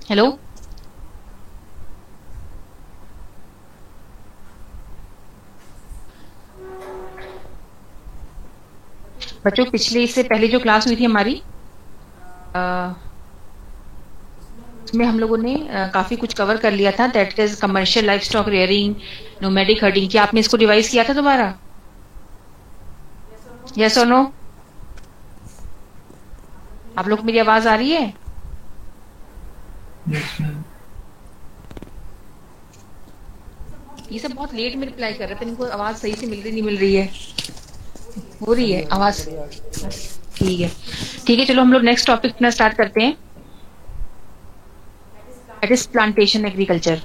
Hello. बच्चों, पिछले इससे पहले जो क्लास हुई थी हमारी, उसमें हम लोगों ने काफी कुछ कवर कर लिया था। That is commercial life stock rearing, nomadic herding. क्या आपने इसको रिवाइज किया था दोबारा? यस और नो? आप लोग को मेरी आवाज आ रही है? Yes ma'am. ये सब बहुत लेट में रिप्लाई कर रहे थे, इनको आवाज सही से मिल रही नहीं मिल रही है? हो रही है आवाज? ठीक है। ठीक है, चलो हम लोग नेक्स्ट टॉपिक अपना स्टार्ट करते हैं। That is plantation agriculture.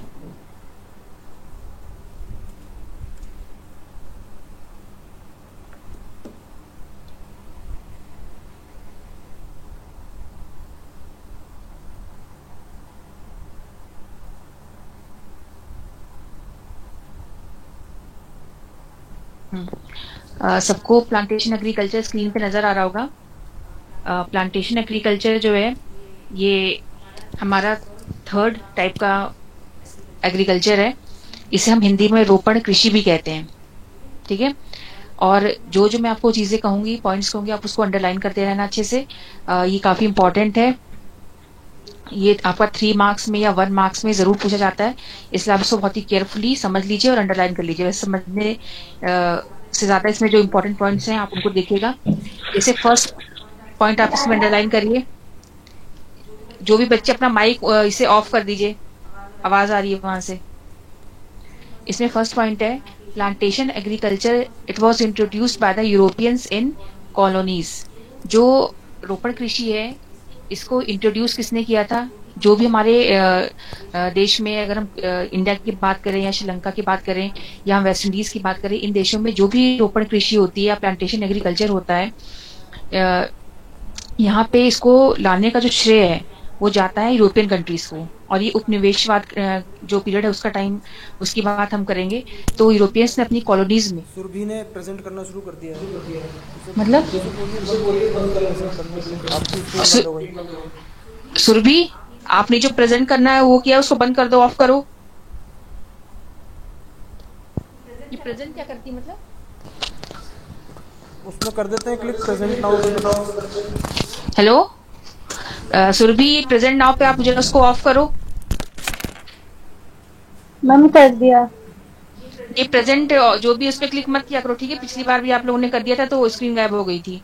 सबको प्लांटेशन एग्रीकल्चर स्क्रीन पे नजर आ रहा होगा। प्लांटेशन एग्रीकल्चर जो है, ये हमारा थर्ड टाइप का एग्रीकल्चर है। इसे हम हिंदी में रोपण कृषि भी कहते हैं। ठीक है। और जो जो मैं आपको चीजें कहूंगी, पॉइंट्स कहूंगी, आप उसको अंडरलाइन करते रहना अच्छे से। ये काफी इंपॉर्टेंट है। ये आपका 3 मार्क्स में या 1 मार्क्स में जरूर पूछा जाता है, इसलिए आप इसको बहुत ही केयरफुली समझ लीजिए और अंडरलाइन कर लीजिए। वैसे समझने से ज्यादा इसमें जो इंपॉर्टेंट पॉइंट्स हैं आप उनको देखिएगा। जैसे फर्स्ट पॉइंट आप इसमें अंडरलाइन करिए। जो भी बच्चे अपना माइक इसे ऑफ कर दीजिए, आवाज आ रही है वहां से। इसमें फर्स्ट पॉइंट है, plantation agriculture it was introduced by the Europeans in colonies. जो रोपण कृषि है, इसको इंट्रोड्यूस किसने किया था? जो भी हमारे देश में, अगर हम इंडिया की बात करें या श्रीलंका की बात करें या हम वेस्ट इंडीज की बात करें, इन देशों में जो भी रोपण कृषि होती है या प्लांटेशन एग्रीकल्चर होता है, यहाँ पे इसको लाने का जो श्रेय है वो जाता है यूरोपियन कंट्रीज को। और ये उपनिवेशवाद जो पीरियड है उसका टाइम, उसकी बात हम करेंगे। तो यूरोपियंस ने अपनी कॉलोनीज में, सुरभि ने प्रेजेंट करना शुरू कर दिया है। मतलब उसे बोलिए बंद कर दे प्रेजेंट करने के लिए, आपकी स्क्रीन बंद हो गई। सुरभि, आपने जो प्रेजेंट करना है वो किया, उसको बंद कर दो, ऑफ करो। ये प्रेजेंट क्या करती है मतलब? उसमें कर देते हैं क्लिक प्रेजेंट नाउ पे। हेलो। सुरभि, प्रेजेंट नाउ पे आप मुझे उसको ऑफ करो। मैम कर दिया। ये प्रेजेंट जो भी उस पर क्लिक मत किया करो, ठीक है? पिछली बार भी आप लोगों ने कर दिया था तो स्क्रीन गायब हो गई थी।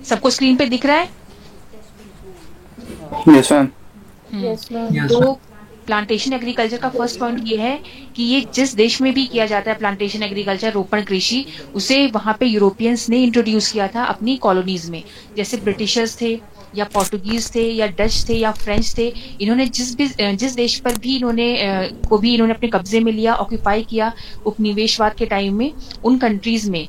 सबको स्क्रीन पे दिख रहा है? Yes ma'am. Yes ma'am. तो प्लांटेशन एग्रीकल्चर का फर्स्ट पॉइंट ये है कि ये जिस देश में भी किया जाता है प्लांटेशन एग्रीकल्चर, रोपण कृषि, उसे वहां पे यूरोपियंस ने इंट्रोड्यूस किया था अपनी कॉलोनीज में। जैसे ब्रिटिशर्स थे या पोर्टुगीज थे या डच थे या फ्रेंच थे, इन्होंने जिस देश पर भी इन्होंने अपने कब्जे में लिया, ऑक्यूपाई किया उपनिवेशवाद के टाइम में, उन कंट्रीज में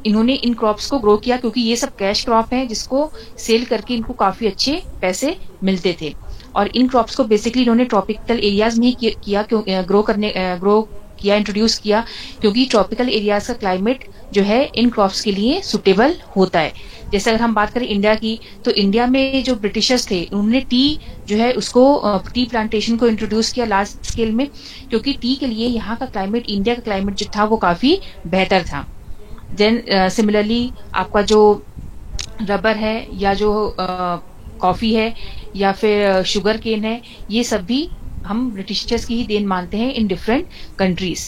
इन्होंने इन क्रॉप्स को ग्रो किया, क्योंकि ये सब कैश क्रॉप है जिसको सेल करके इनको काफी अच्छे पैसे मिलते थे। और इन क्रॉप्स को बेसिकली इन्होंने ट्रॉपिकल एरियाज में ही किया, क्यों ग्रो किया, इंट्रोड्यूस किया, क्योंकि ट्रॉपिकल एरियाज का क्लाइमेट जो है इन क्रॉप्स के लिए सुटेबल होता है। जैसे अगर हम बात करें इंडिया की, तो इंडिया में जो ब्रिटिशर्स थे उन्होंने टी जो है उसको, टी प्लांटेशन को इंट्रोड्यूस किया लार्ज स्केल में, क्योंकि टी के लिए यहाँ का क्लाइमेट, इंडिया का क्लाइमेट जो था वो काफी बेहतर था। देन सिमिलरली आपका जो रबर है या जो कॉफी है या फिर शुगर केन है, ये सब भी हम ब्रिटिशर्स की ही देन मानते हैं इन डिफरेंट कंट्रीज।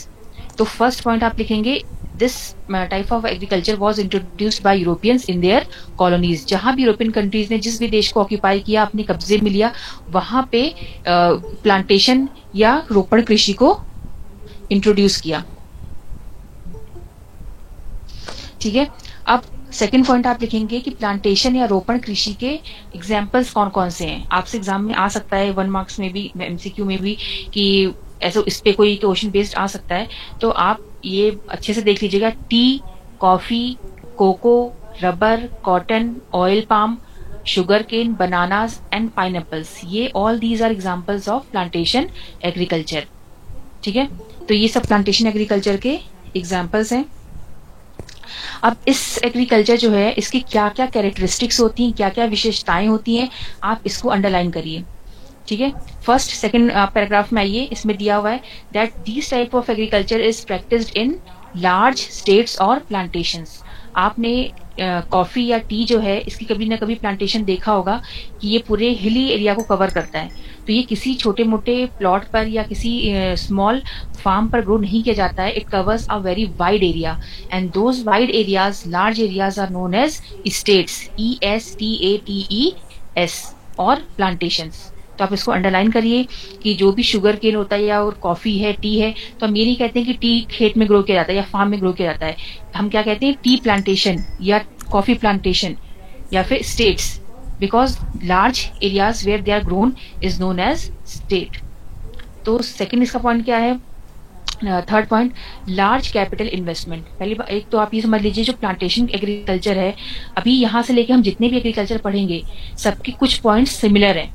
तो फर्स्ट पॉइंट आप लिखेंगे, this type of agriculture was introduced by Europeans in their colonies. जहां भी यूरोपियन कंट्रीज ने जिस भी देश को ऑक्यूपाई किया, अपने कब्जे में लिया, वहां पे प्लांटेशन या रोपण कृषि को इंट्रोड्यूस किया। ठीक है। अब सेकंड पॉइंट आप लिखेंगे कि प्लांटेशन या रोपण कृषि के एग्जाम्पल्स कौन कौन से हैं। आपसे एग्जाम में आ सकता है, 1 मार्क्स में भी, एमसीक्यू में भी, कि ऐसे इस पे कोई क्वेश्चन बेस्ड आ सकता है। तो आप ये अच्छे से देख लीजिएगा। Tea, coffee, cocoa, rubber, cotton, oil palm, sugar cane, bananas and pineapples, ये all these are examples of plantation agriculture. ठीक है, तो ये सब प्लांटेशन एग्रीकल्चर के एग्जाम्पल्स हैं। अब इस एग्रीकल्चर जो है इसकी क्या क्या कैरेक्टरिस्टिक्स होती हैं, क्या क्या विशेषताएं होती हैं, आप इसको अंडरलाइन करिए। ठीक है, फर्स्ट सेकंड पैराग्राफ में आइए, इसमें दिया हुआ है that this type of agriculture is practised in large states और प्लांटेशंस। आपने कॉफी या टी जो है इसकी कभी ना कभी प्लांटेशन देखा होगा कि ये पूरे हिली एरिया को कवर करता है। तो ये किसी छोटे मोटे प्लॉट पर या किसी स्मॉल फार्म पर ग्रो नहीं किया जाता है। It covers a very wide area and those wide areas, large areas are known as states, ESTATES और प्लांटेशंस। तो आप इसको अंडरलाइन करिए कि जो भी शुगर केन होता है या और कॉफी है, टी है, तो हम ये नहीं कहते हैं कि टी खेत में ग्रो किया जाता है या फार्म में ग्रो किया जाता है। हम क्या कहते हैं, टी प्लांटेशन या कॉफी प्लांटेशन या फिर states, because large areas where they are grown is known as state. तो सेकंड इसका पॉइंट क्या है, third point, large capital investment. पहली बात, एक तो आप ये समझ लीजिए जो प्लांटेशन एग्रीकल्चर है, अभी यहाँ से लेके हम जितने भी एग्रीकल्चर पढ़ेंगे सबके कुछ पॉइंट्स सिमिलर हैं।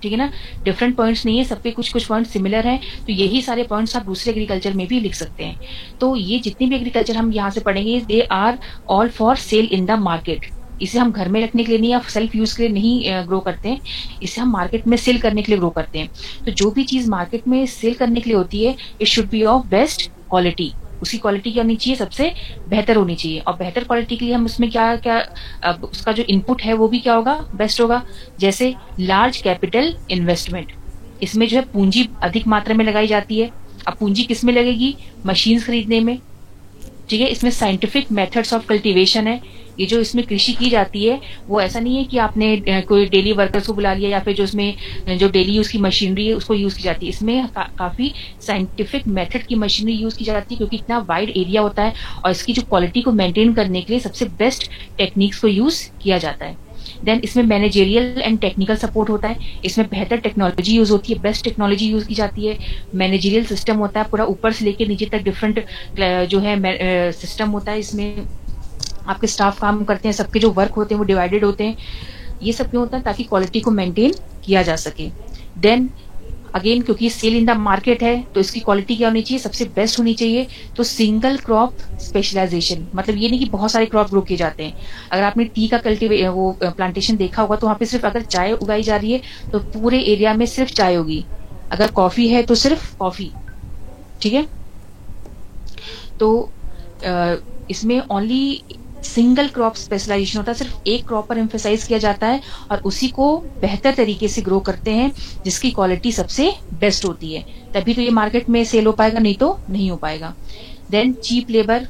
ठीक है ना, डिफरेंट पॉइंट्स नहीं है, सबके कुछ कुछ पॉइंट्स सिमिलर हैं। तो यही सारे पॉइंट्स आप दूसरे एग्रीकल्चर में भी लिख सकते हैं। तो ये जितने भी एग्रीकल्चर हम यहाँ से पढ़ेंगे they are all for sale in the market. इसे हम घर में रखने के लिए नहीं या सेल्फ यूज के लिए नहीं ग्रो करते हैं, इसे हम मार्केट में सेल करने के लिए ग्रो करते हैं। तो जो भी चीज मार्केट में सेल करने के लिए होती है it should be of best quality. उसकी क्वालिटी क्या होनी चाहिए, सबसे बेहतर होनी चाहिए। और बेहतर क्वालिटी के लिए हम उसमें क्या क्या उसका जो इनपुट है वो भी क्या होगा, बेस्ट होगा। जैसे लार्ज कैपिटल इन्वेस्टमेंट, इसमें जो है पूंजी अधिक मात्रा में लगाई जाती है। अब पूंजी किस में लगेगी, मशीन्स खरीदने में। ठीक है, इसमें साइंटिफिक मेथड्स ऑफ कल्टीवेशन है। ये जो इसमें कृषि की जाती है वो ऐसा नहीं है कि आपने कोई डेली वर्कर्स को बुला लिया या फिर जो इसमें जो डेली यूज की मशीनरी है उसको यूज की जाती है। इसमें काफी साइंटिफिक मेथड की मशीनरी यूज की जाती है क्योंकि इतना वाइड एरिया होता है और इसकी जो क्वालिटी को मेंटेन करने के लिए सबसे बेस्ट टेक्निक्स को यूज किया जाता है। देन इसमें मैनेजेरियल एंड टेक्निकल सपोर्ट होता है। इसमें बेहतर टेक्नोलॉजी यूज होती है, बेस्ट टेक्नोलॉजी यूज की जाती है। मैनेजेरियल सिस्टम होता है, पूरा ऊपर से लेकर नीचे तक डिफरेंट जो है सिस्टम होता है। इसमें आपके स्टाफ काम करते हैं, सबके जो वर्क होते हैं वो डिवाइडेड होते हैं। ये सब क्यों होता है, ताकि क्वालिटी को मेंटेन किया जा सके। देन अगेन क्योंकि सेल इन द मार्केट है तो इसकी क्वालिटी क्या होनी चाहिए, सबसे बेस्ट होनी चाहिए। तो सिंगल क्रॉप स्पेशलाइजेशन, मतलब ये नहीं कि बहुत सारे क्रॉप ग्रो किए जाते हैं। अगर आपने टी का वो प्लांटेशन देखा होगा तो वहां पे सिर्फ अगर चाय उगाई जा रही है तो पूरे एरिया में सिर्फ चाय होगी। अगर कॉफी है तो सिर्फ कॉफी। ठीक है, तो इसमें ओनली सिंगल क्रॉप स्पेशलाइजेशन होता है, सिर्फ एक क्रॉप पर एम्फेसाइज किया जाता है और उसी को बेहतर तरीके से ग्रो करते हैं जिसकी क्वालिटी सबसे बेस्ट होती है। तभी तो ये मार्केट में सेल हो पाएगा, नहीं तो नहीं हो पाएगा। देन चीप लेबर,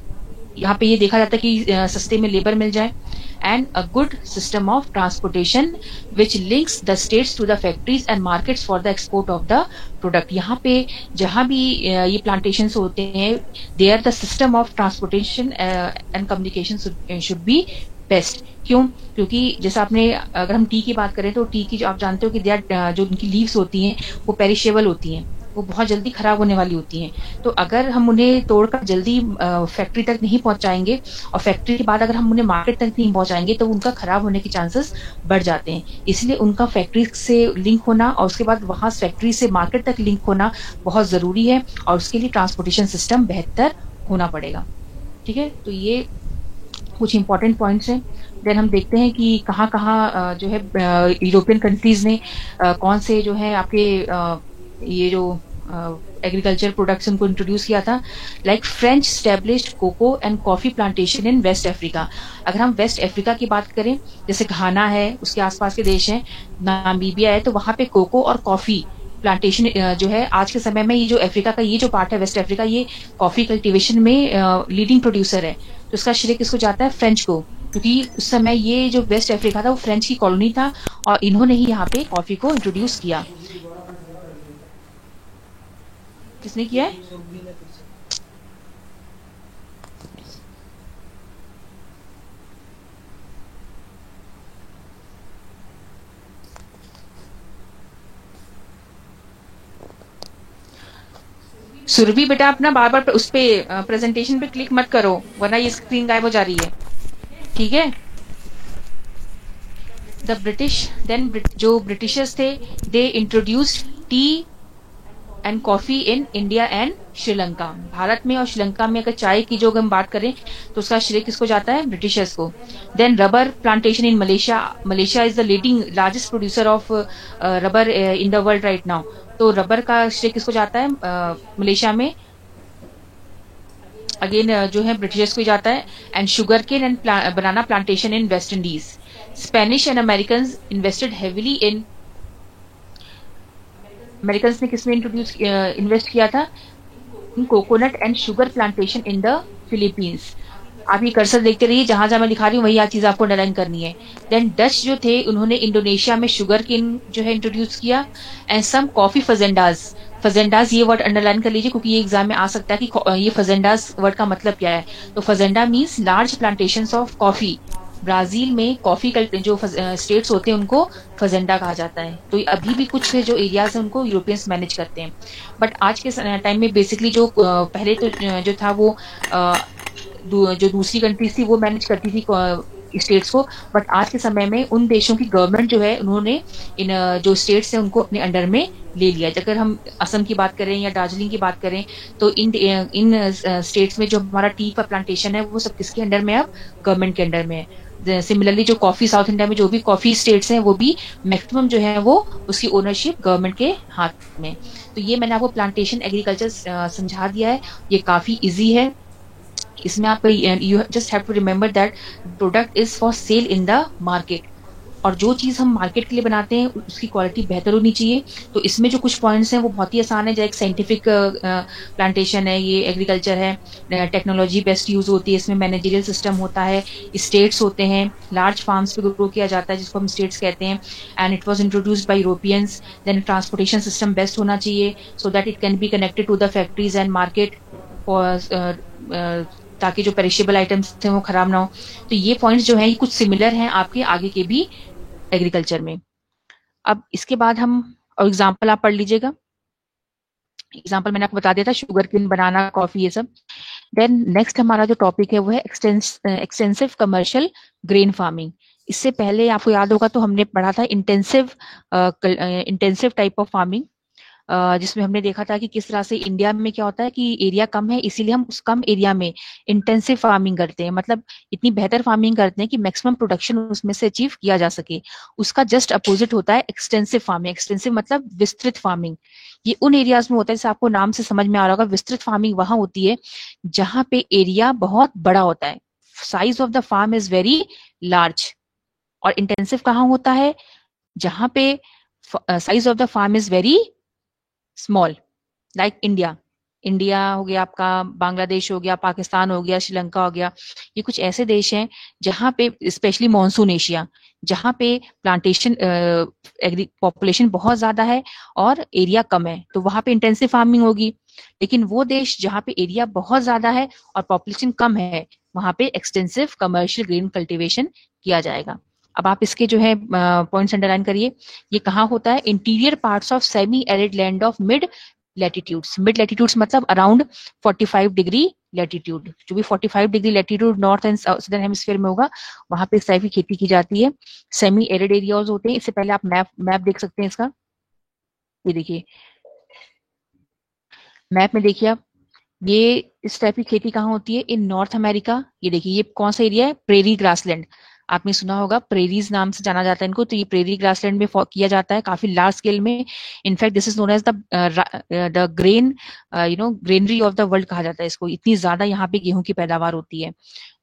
यहाँ पे ये देखा जाता है कि सस्ते में लेबर मिल जाए। And a good system of transportation which links the states to the factories and markets for the export of the product. यहाँ पे जहां भी ये प्लांटेशन होते हैं there the system of transportation and communication should be best. क्यों, क्योंकि जैसे आपने अगर हम टी की बात करें तो टी की जो आप जानते हो कि जो उनकी लीव्स होती हैं वो पेरिशेबल होती हैं, वो बहुत जल्दी खराब होने वाली होती हैं। तो अगर हम उन्हें तोड़कर जल्दी फैक्ट्री तक नहीं पहुंचाएंगे और फैक्ट्री के बाद अगर हम उन्हें मार्केट तक नहीं पहुंचाएंगे तो उनका खराब होने के चांसेस बढ़ जाते हैं। इसलिए उनका फैक्ट्री से लिंक होना और उसके बाद वहां फैक्ट्री से मार्केट तक लिंक होना बहुत जरूरी है और उसके लिए ट्रांसपोर्टेशन सिस्टम बेहतर होना पड़ेगा। ठीक है, तो ये कुछ इंपॉर्टेंट पॉइंट्स हैं। देन हम देखते हैं कि कहाँ कहाँ जो है यूरोपियन कंट्रीज ने कौन से जो है आपके ये जो एग्रीकल्चर प्रोडक्ट्स उनको इंट्रोड्यूस किया था। Like French established cocoa and coffee plantation in West Africa. अगर हम वेस्ट अफ्रीका की बात करें, जैसे घाना है, उसके आसपास के देश हैं, नामीबिया है, तो वहां पे कोको और कॉफी प्लांटेशन जो है आज के समय में ये जो अफ्रीका का ये जो पार्ट है वेस्ट अफ्रीका, ये कॉफी कल्टीवेशन में लीडिंग प्रोड्यूसर है। तो इसका श्रेय किसको जाता है, फ्रेंच को, क्योंकि उस समय ये जो वेस्ट अफ्रीका था वो फ्रेंच की कॉलोनी था और इन्होंने ही यहाँ पे कॉफी को इंट्रोड्यूस किया। किसने किया है, सुरभि बेटा अपना बार बार उस पे प्रेजेंटेशन पे क्लिक मत करो वरना ये स्क्रीन गायब हो जा रही है। ठीक है, द ब्रिटिश देन जो ब्रिटिशर्स थे they introduced T and coffee in India and Sri Lanka. Bharat में और श्रीलंका में अगर चाय की जो हम बात करें तो उसका श्रेय किसको जाता है? ब्रिटिशर्स को। Then rubber plantation in Malaysia. Malaysia is the leading largest producer of rubber in the world right now. तो रबर का श्रेय किसको जाता है मलेशिया में? अगेन जो है ब्रिटिशर्स को जाता है। And sugar cane and banana plantation in West Indies. Spanish and American invested heavily in. American ने किसमें इन्वेस्ट किया था? In coconut and sugar plantation in the Philippines. आप ये कर्सर देखते रहिए, जहां जहां मैं लिखा रही हूँ वही चीज आपको अंडरलाइन करनी है। देन डच जो थे उन्होंने इंडोनेशिया में शुगर केन जो है इंट्रोड्यूस किया। And some coffee फजेंडाज। फजेंडाज ये वर्ड अंडरलाइन कर लीजिए क्योंकि ये एग्जाम में आ सकता है कि ये फजेंडाज वर्ड का मतलब क्या है। तो fazenda means large plantation of coffee. Brazil में कॉफी जो स्टेट्स होते हैं उनको फजेंडा कहा जाता है। तो अभी भी कुछ जो एरियाज हैं उनको यूरोपियंस मैनेज करते हैं। बट आज के टाइम में बेसिकली जो पहले तो जो था वो जो दूसरी कंट्रीज थी वो मैनेज करती थी स्टेट्स को। बट आज के समय में उन देशों की गवर्नमेंट जो है उन्होंने इन जो स्टेट्स हैं उनको अपने अंडर में ले लिया। अगर हम असम की बात करें या दार्जिलिंग की बात करें तो इन स्टेट्स में जो हमारा टी का प्लांटेशन है वो सब किसके अंडर में? अब गवर्नमेंट के अंडर में है। सिमिलरली जो कॉफी साउथ इंडिया में जो भी कॉफी स्टेट्स हैं वो भी मैक्सिमम जो है वो उसकी ओनरशिप गवर्नमेंट के हाथ में। तो ये मैंने आपको प्लांटेशन एग्रीकल्चर समझा दिया है। ये काफी इजी है। इसमें आप you just have to remember that product is for sale in the market. और जो चीज हम मार्केट के लिए बनाते हैं उसकी क्वालिटी बेहतर होनी चाहिए। तो इसमें जो कुछ पॉइंट्स हैं वो बहुत ही आसान है। जैसे एक साइंटिफिक प्लांटेशन है, ये एग्रीकल्चर है, टेक्नोलॉजी बेस्ट यूज होती है, इसमें मैनेजरियल सिस्टम होता है, स्टेट्स होते हैं, लार्ज फार्म्स पे ग्रो किया जाता है जिसको हम स्टेट्स कहते हैं। And it was introduced by Europeans. Then transportation system best होना चाहिए so that it can be connected to the factories and market ताकि जो पेरिशेबल आइटम्स थे वो खराब ना हो। तो ये पॉइंट्स जो हैं ये कुछ सिमिलर हैं आपके आगे के भी एग्रीकल्चर में। अब इसके बाद हम और एग्जाम्पल आप पढ़ लीजिएगा। एग्जाम्पल मैंने आपको बता दिया था, शुगर केन, बनाना, कॉफी, ये सब। देन नेक्स्ट हमारा जो टॉपिक है वो है एक्सटेंसिव कमर्शियल ग्रेन फार्मिंग। इससे पहले आपको याद होगा तो हमने पढ़ा था इंटेंसिव टाइप ऑफ फार्मिंग, जिसमें हमने देखा था कि किस तरह से इंडिया में क्या होता है कि एरिया कम है इसीलिए हम उस कम एरिया में इंटेंसिव फार्मिंग करते हैं। मतलब इतनी बेहतर फार्मिंग करते हैं कि मैक्सिमम प्रोडक्शन उसमें से अचीव किया जा सके। उसका जस्ट अपोजिट होता है एक्सटेंसिव फार्मिंग। एक्सटेंसिव मतलब विस्तृत फार्मिंग। ये उन एरियाज में होता है, जैसे आपको नाम से समझ में आ रहा होगा, विस्तृत फार्मिंग वहां होती है जहां पे एरिया बहुत बड़ा होता है, size of the farm is very large. और इंटेंसिव कहाँ होता है? जहां पे size of the farm is very small, like India हो गया आपका, बांग्लादेश हो गया, पाकिस्तान हो गया, श्रीलंका हो गया। ये कुछ ऐसे देश हैं जहां पे स्पेशली मॉनसून एशिया, जहां पे प्लांटेशन पॉपुलेशन बहुत ज्यादा है और एरिया कम है, तो वहां पे इंटेंसिव फार्मिंग होगी। लेकिन वो देश जहां पे एरिया बहुत ज्यादा है और पॉपुलेशन कम है वहां पे एक्सटेंसिव कमर्शियल ग्रेन कल्टीवेशन किया जाएगा। अब आप इसके जो है पॉइंट्स अंडरलाइन करिए। ये कहाँ होता है? Interior parts of semi arid land of mid latitudes. Mid latitudes मतलब अराउंड 45 डिग्री लैटिट्यूड। जो भी 45 degree latitude north and southern hemisphere में होगा वहां पे इस टाइप की खेती की जाती है। सेमी एरिड एरियाज होते हैं। इससे पहले आप मैप देख सकते हैं इसका। ये देखिए मैप में, देखिए आप, ये इस टाइप की खेती कहाँ होती है? इन नॉर्थ अमेरिका। ये देखिए ये कौन सा एरिया है? Prairie grassland. आपने सुना होगा, प्रेरीज नाम से जाना जाता है इनको। तो ये प्रेरी ग्रासलैंड में किया जाता है काफी लार्ज स्केल में। In fact this is known as the grain granary of the world कहा जाता है इसको। इतनी ज्यादा यहाँ पे गेहूं की पैदावार होती है।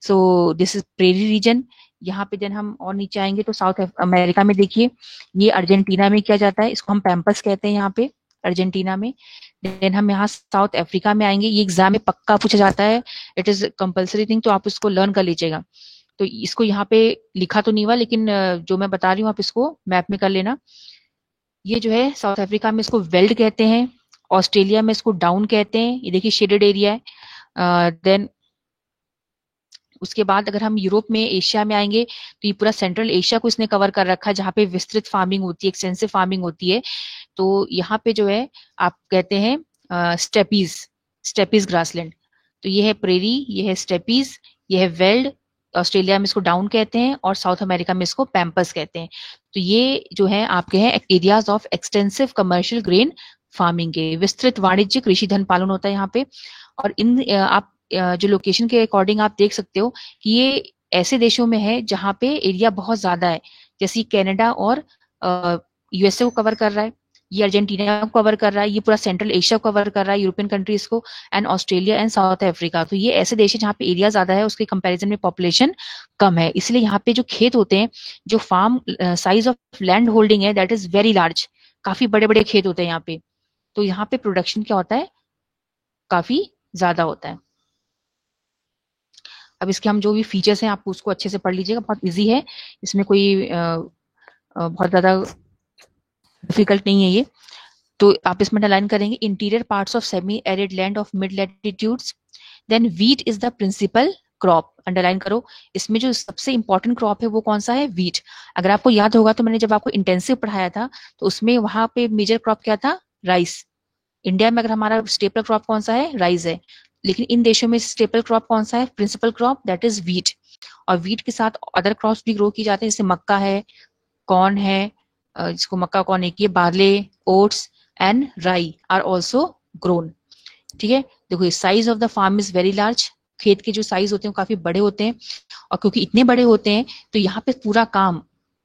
So this is prairie region. यहाँ पे जब हम और नीचे आएंगे तो साउथ अमेरिका में देखिए, ये अर्जेंटीना में किया जाता है। इसको हम पैम्पस कहते हैं यहाँ पे अर्जेंटीना में। देन हम यहाँ साउथ अफ्रीका में आएंगे। ये एग्जाम में पक्का पूछा जाता है, इट इज कंपल्सरी थिंग, तो आप इसको लर्न कर लीजिएगा। तो इसको यहाँ पे लिखा तो नहीं हुआ, लेकिन जो मैं बता रही हूँ आप इसको मैप में कर लेना। ये जो है साउथ अफ्रीका में इसको वेल्ड कहते हैं, ऑस्ट्रेलिया में इसको डाउन कहते हैं। ये देखिए शेडेड एरिया है। देन उसके बाद अगर हम यूरोप में, एशिया में आएंगे तो ये पूरा सेंट्रल एशिया को इसने कवर कर रखा है जहाँ पे विस्तृत फार्मिंग होती है, एक्सटेंसिव फार्मिंग होती है। तो यहाँ पे जो है आप कहते हैं स्टेपीज ग्रासलैंड। तो ये है प्रेरी, ये है स्टेपीज, ये है वेल्ड। ऑस्ट्रेलिया में इसको डाउन कहते हैं और साउथ अमेरिका में इसको पैम्पस कहते हैं। तो ये जो है आपके हैं areas of extensive commercial grain farming के। विस्तृत वाणिज्य कृषि धन पालन होता है यहाँ पे। और इन आप जो लोकेशन के अकॉर्डिंग आप देख सकते हो कि ये ऐसे देशों में है जहाँ पे एरिया बहुत ज्यादा है, जैसे कनाडा और यूएसए को कवर कर रहा है, ये अर्जेंटीना को कवर कर रहा है, ये पूरा सेंट्रल एशिया को कवर कर रहा है, यूरोपियन कंट्रीज को, and Australia and south Africa. तो ये ऐसे देश है जहाँ पे एरिया ज्यादा है, उसके कंपैरिजन में पॉपुलेशन कम है, इसलिए यहाँ पे जो खेत होते हैं, जो farm size of land holding है दैट इज वेरी लार्ज, काफी बड़े बड़े खेत होते हैं यहाँ पे। तो यहाँ पे प्रोडक्शन क्या होता है, काफी ज्यादा होता है। अब इसके हम जो भी फीचर्स हैं आप उसको अच्छे से पढ़ लीजिएगा, बहुत इजी है, इसमें कोई बहुत ज्यादा डिफिकल्ट नहीं है ये। तो आप इसमें अंडरलाइन करेंगे interior parts of semi arid land of mid latitudes, then wheat is the principal crop, underline करो। इसमें जो सबसे इंपॉर्टेंट क्रॉप है वो कौन सा है, वीट। अगर आपको याद होगा तो मैंने जब आपको इंटेंसिव पढ़ाया था तो उसमें वहां पे मेजर क्रॉप क्या था, राइस। इंडिया में अगर हमारा स्टेपल क्रॉप कौन सा है, राइस है, लेकिन इन देशों में स्टेपल क्रॉप कौन सा है, principal crop, that is wheat. और वीट के साथ अदर क्रॉप्स भी ग्रो किए जाते हैं, जैसे मक्का है, कॉर्न है, जिसको मक्का कॉर्न एक ही, barley, oats and rye are also grown. ठीक है, देखो size of the farm is very large, खेत के जो साइज होते हैं वो काफी बड़े होते हैं, और क्योंकि इतने बड़े होते हैं तो यहाँ पे पूरा काम,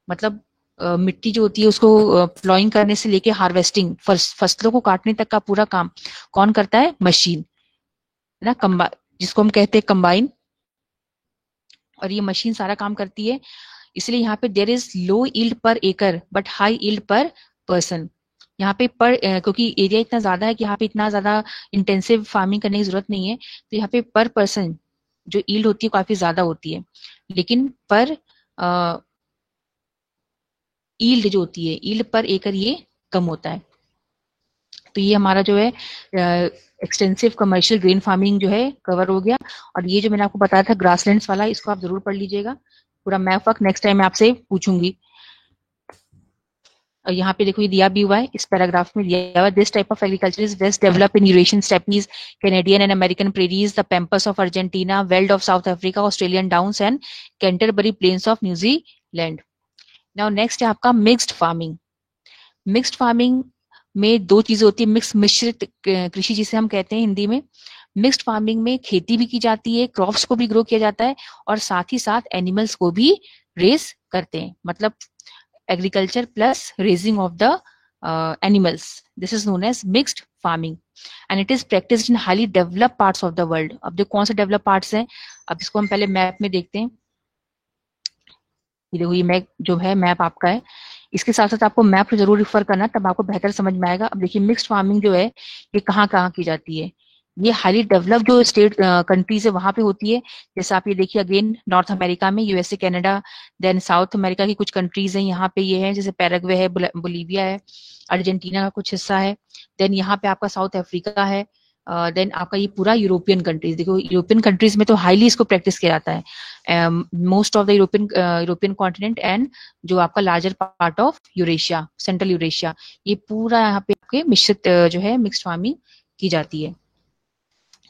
मतलब मिट्टी जो होती है उसको प्लॉइंग करने से लेके हार्वेस्टिंग, फसलों को काटने तक का पूरा काम कौन करता है, मशीन है ना, जिसको हम कहते हैं कंबाइन, और ये मशीन सारा काम करती है। इसलिए यहाँ पे देयर इज लो यील्ड पर एकड़ बट हाई यील्ड पर पर्सन। यहाँ पे क्योंकि एरिया इतना ज्यादा है कि यहाँ पे इतना ज्यादा इंटेंसिव फार्मिंग करने की जरूरत नहीं है, तो यहाँ पे पर पर्सन जो यील्ड होती है काफी ज्यादा होती है, लेकिन पर यील्ड जो होती है, यील्ड पर एकड़ ये कम होता है। तो ये हमारा जो है एक्सटेंसिव कमर्शियल ग्रेन फार्मिंग जो है कवर हो गया। और ये जो मैंने आपको बताया था ग्रासलैंड्स वाला, इसको आप जरूर पढ़ लीजिएगा, पूरा मैप वर्क नेक्स्ट टाइम मैं आपसे पूछूंगी। और यहाँ पे देखो ये दिया भी हुआ है, इस पैराग्राफ में दिया हुआ है, this type of agriculture is best develop in Eurasian steppes, Canadian and American prairies, the pampas of Argentina, veld of South Africa, Australian downs and Canterbury plains of New Zealand. Now next है आपका mixed farming. Mixed farming में दो चीजें होती है, मिश्रित कृषि जिसे हम कहते हैं हिंदी में। मिक्स्ड फार्मिंग में खेती भी की जाती है, क्रॉप्स को भी ग्रो किया जाता है, और साथ ही साथ एनिमल्स को भी रेस करते हैं, मतलब agriculture plus raising of the animals, this is known as mixed farming and it is practised in highly developed parts of the world. अब देखो कौन से डेवलप पार्ट्स हैं, अब इसको हम पहले मैप में देखते हैं। ये देखो ये मैप जो है, मैप आपका है, इसके साथ साथ आपको मैप जरूर रिफर करना, तब आपको बेहतर समझ में आएगा। अब देखिए मिक्स्ड फार्मिंग जो है ये कहाँ कहाँ की जाती है, ये हाईली डेवलप्ड जो स्टेट कंट्रीज है वहां पे होती है। जैसे आप ये देखिए अगेन नॉर्थ अमेरिका में USA, Canada, then South America की कुछ कंट्रीज हैं यहाँ पे ये है, जैसे पैराग्वे है, बोलीविया है, अर्जेंटीना का कुछ हिस्सा है, देन यहाँ पे आपका साउथ अफ्रीका है, देन आपका ये पूरा यूरोपियन कंट्रीज। देखो यूरोपियन कंट्रीज में तो हाईली इसको प्रैक्टिस किया जाता है, most of the European continent and जो आपका larger part of Eurasia, central Eurasia, ये पूरा यहाँ पे आपके मिश्रित जो है मिक्स्ड फार्मिंग की जाती है।